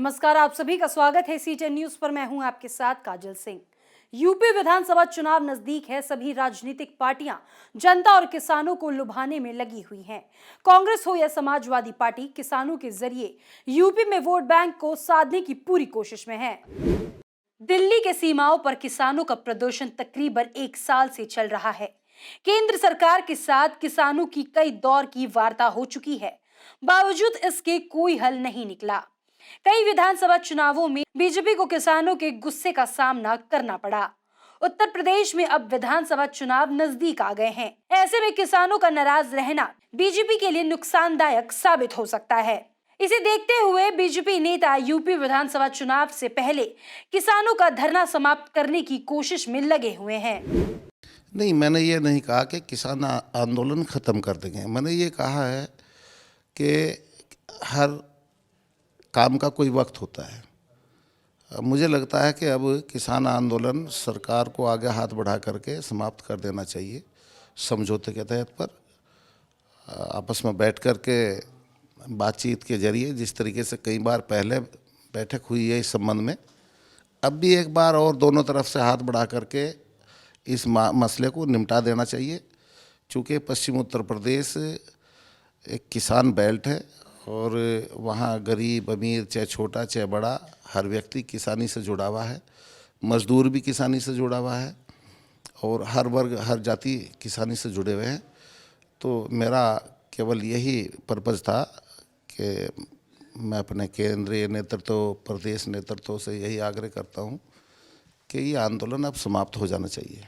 नमस्कार, आप सभी का स्वागत है C10 न्यूज पर। मैं हूं आपके साथ काजल सिंह। यूपी विधानसभा चुनाव नजदीक है। सभी राजनीतिक पार्टियां जनता और किसानों को लुभाने में लगी हुई हैं। कांग्रेस हो या समाजवादी पार्टी, किसानों के जरिए यूपी में वोट बैंक को साधने की पूरी कोशिश में है। दिल्ली के सीमाओं पर किसानों का प्रदर्शन तकरीबन 1 साल से चल रहा है। केंद्र सरकार के साथ किसानों की कई दौर की वार्ता हो चुकी है, बावजूद इसके कोई हल नहीं निकला। कई विधानसभा चुनावों में बीजेपी को किसानों के गुस्से का सामना करना पड़ा। उत्तर प्रदेश में अब विधानसभा चुनाव नजदीक आ गए हैं। ऐसे में किसानों का नाराज रहना बीजेपी के लिए नुकसानदायक साबित हो सकता है। इसे देखते हुए बीजेपी नेता यूपी विधानसभा चुनाव से पहले किसानों का धरना समाप्त करने की कोशिश में लगे हुए हैं। नहीं, मैंने ये नहीं कहा कि किसान आंदोलन ख़त्म कर देंगे। मैंने ये कहा है कि हर काम का कोई वक्त होता है। मुझे लगता है कि अब किसान आंदोलन सरकार को आगे हाथ बढ़ा करके समाप्त कर देना चाहिए। समझौते के तहत पर आपस में बैठ कर के बातचीत के जरिए, जिस तरीके से कई बार पहले बैठक हुई है इस संबंध में, अब भी एक बार और दोनों तरफ से हाथ बढ़ा करके इस मसले को निपटा देना चाहिए। चूँकि पश्चिम उत्तर प्रदेश एक किसान बेल्ट है और वहाँ गरीब अमीर, चाहे छोटा चाहे बड़ा, हर व्यक्ति किसानी से जुड़ा हुआ है। मजदूर भी किसानी से जुड़ा हुआ है और हर वर्ग, हर जाति किसानी से जुड़े हुए हैं। तो मेरा केवल यही पर्पज़ था कि मैं अपने केंद्रीय नेतृत्व, प्रदेश नेतृत्व से यही आग्रह करता हूँ कि ये आंदोलन अब समाप्त हो जाना चाहिए।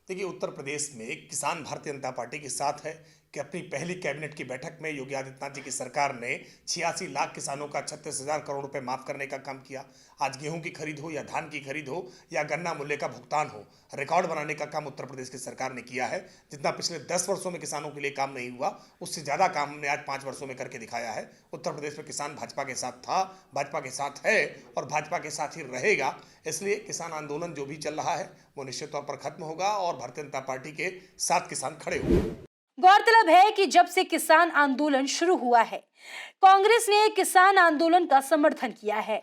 देखिए, उत्तर प्रदेश में किसान भारतीय जनता पार्टी के साथ है कि अपनी पहली कैबिनेट की बैठक में योगी आदित्यनाथ जी की सरकार ने 86 लाख किसानों का 36,000 करोड़ रुपए माफ करने का काम किया। आज गेहूं की खरीद हो या धान की खरीद हो या गन्ना मूल्य का भुगतान हो, रिकॉर्ड बनाने का काम उत्तर प्रदेश की सरकार ने किया है। जितना पिछले 10 वर्षों में किसानों के लिए काम नहीं हुआ, उससे ज़्यादा काम हमने आज 5 वर्षों में करके दिखाया है। उत्तर प्रदेश में किसान भाजपा के साथ था, भाजपा के साथ है और भाजपा के साथ ही रहेगा। इसलिए किसान आंदोलन जो भी चल रहा है वो निश्चित तौर पर खत्म होगा और भारतीय जनता पार्टी के साथ किसान खड़े होंगे। गौरतलब है कि जब से किसान आंदोलन शुरू हुआ है, कांग्रेस ने किसान आंदोलन का समर्थन किया है।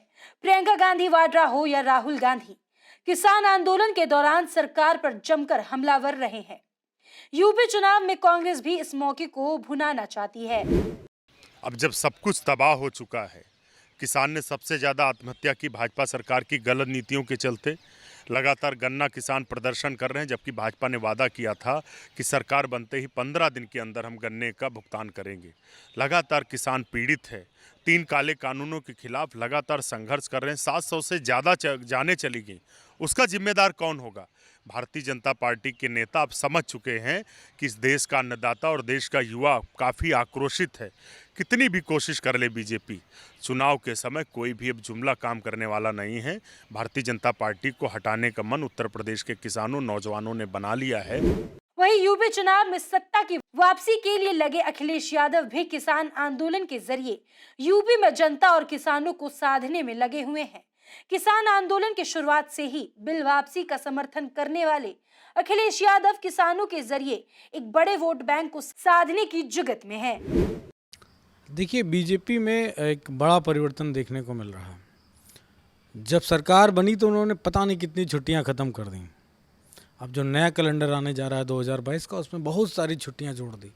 प्रियंका गांधी वाड्रा हो या राहुल गांधी, किसान आंदोलन के दौरान सरकार पर जमकर हमलावर रहे हैं। यूपी चुनाव में कांग्रेस भी इस मौके को भुनाना चाहती है। अब जब सब कुछ तबाह हो चुका है, किसान ने सबसे ज़्यादा आत्महत्या की भाजपा सरकार की गलत नीतियों के चलते। लगातार गन्ना किसान प्रदर्शन कर रहे हैं, जबकि भाजपा ने वादा किया था कि सरकार बनते ही 15 दिन के अंदर हम गन्ने का भुगतान करेंगे। लगातार किसान पीड़ित है। 3 काले कानूनों के खिलाफ लगातार संघर्ष कर रहे हैं। 700 से ज़्यादा जानें चली गई। उसका जिम्मेदार कौन होगा? भारतीय जनता पार्टी के नेता अब समझ चुके हैं कि इस देश का अन्नदाता और देश का युवा काफ़ी आक्रोशित है। कितनी भी कोशिश कर ले बीजेपी, चुनाव के समय कोई भी अब जुमला काम करने वाला नहीं है। भारतीय जनता पार्टी को हटाने का मन उत्तर प्रदेश के किसानों, नौजवानों ने बना लिया है। वहीं यूपी चुनाव में सत्ता की वापसी के लिए लगे अखिलेश यादव भी किसान आंदोलन के जरिए यूपी में जनता और किसानों को साधने में लगे हुए हैं। किसान आंदोलन की शुरुआत से ही बिल वापसी का समर्थन करने वाले अखिलेश यादव किसानों के जरिए एक बड़े वोट बैंक को साधने की जुगत में है। देखिए, बीजेपी में एक बड़ा परिवर्तन देखने को मिल रहा है। जब सरकार बनी तो उन्होंने पता नहीं कितनी छुट्टियां ख़त्म कर दी। अब जो नया कैलेंडर आने जा रहा है 2022 का, उसमें बहुत सारी छुट्टियां जोड़ दी।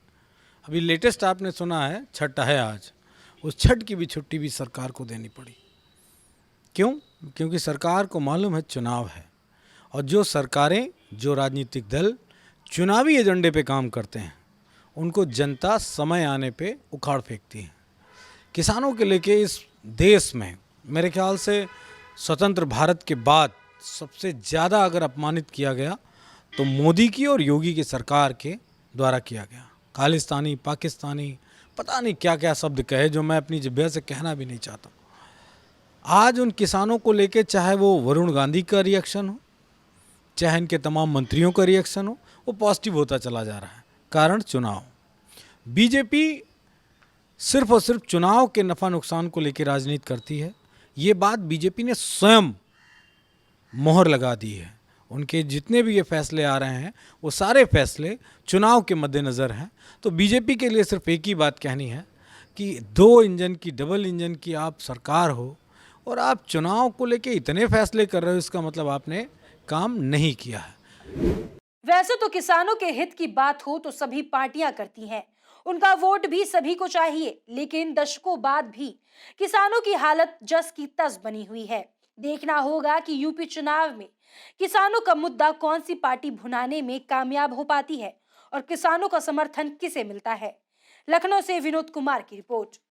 अभी लेटेस्ट आपने सुना है छठ है आज, उस छठ की भी छुट्टी भी सरकार को देनी पड़ी। क्यों? क्योंकि सरकार को मालूम है चुनाव है और जो सरकारें, जो राजनीतिक दल चुनावी एजेंडे पे काम करते हैं, उनको जनता समय आने पे उखाड़ फेंकती है। किसानों के लेके इस देश में मेरे ख्याल से स्वतंत्र भारत के बाद सबसे ज़्यादा अगर अपमानित किया गया तो मोदी की और योगी की सरकार के द्वारा किया गया। खालिस्तानी, पाकिस्तानी, पता नहीं क्या क्या शब्द कहे जो मैं अपनी जिह्वा से कहना भी नहीं चाहता। आज उन किसानों को लेके चाहे वो वरुण गांधी का रिएक्शन हो, चाहे इनके तमाम मंत्रियों का रिएक्शन हो, वो पॉजिटिव होता चला जा रहा है। कारण चुनाव। बीजेपी सिर्फ और सिर्फ चुनाव के नफ़ा नुकसान को लेकर राजनीति करती है। ये बात बीजेपी ने स्वयं मोहर लगा दी है। उनके जितने भी ये फैसले आ रहे हैं वो सारे फैसले चुनाव के मद्देनज़र हैं। तो बीजेपी के लिए सिर्फ एक ही बात कहनी है कि 2 इंजन की, डबल इंजन की आप सरकार हो और आप चुनाव को लेके इतने फैसले कर रहे हो, इसका मतलब आपने काम नहीं किया है। वैसे तो किसानों के हित की बात हो तो सभी पार्टियां करती हैं, उनका वोट भी सभी को चाहिए, लेकिन दशकों बाद भी किसानों की हालत जस की तस बनी हुई है। देखना होगा कि यूपी चुनाव में किसानों का मुद्दा कौन सी पार्टी भुनाने में कामयाब हो पाती है और किसानों का समर्थन किसे मिलता है। लखनऊ से विनोद कुमार की रिपोर्ट।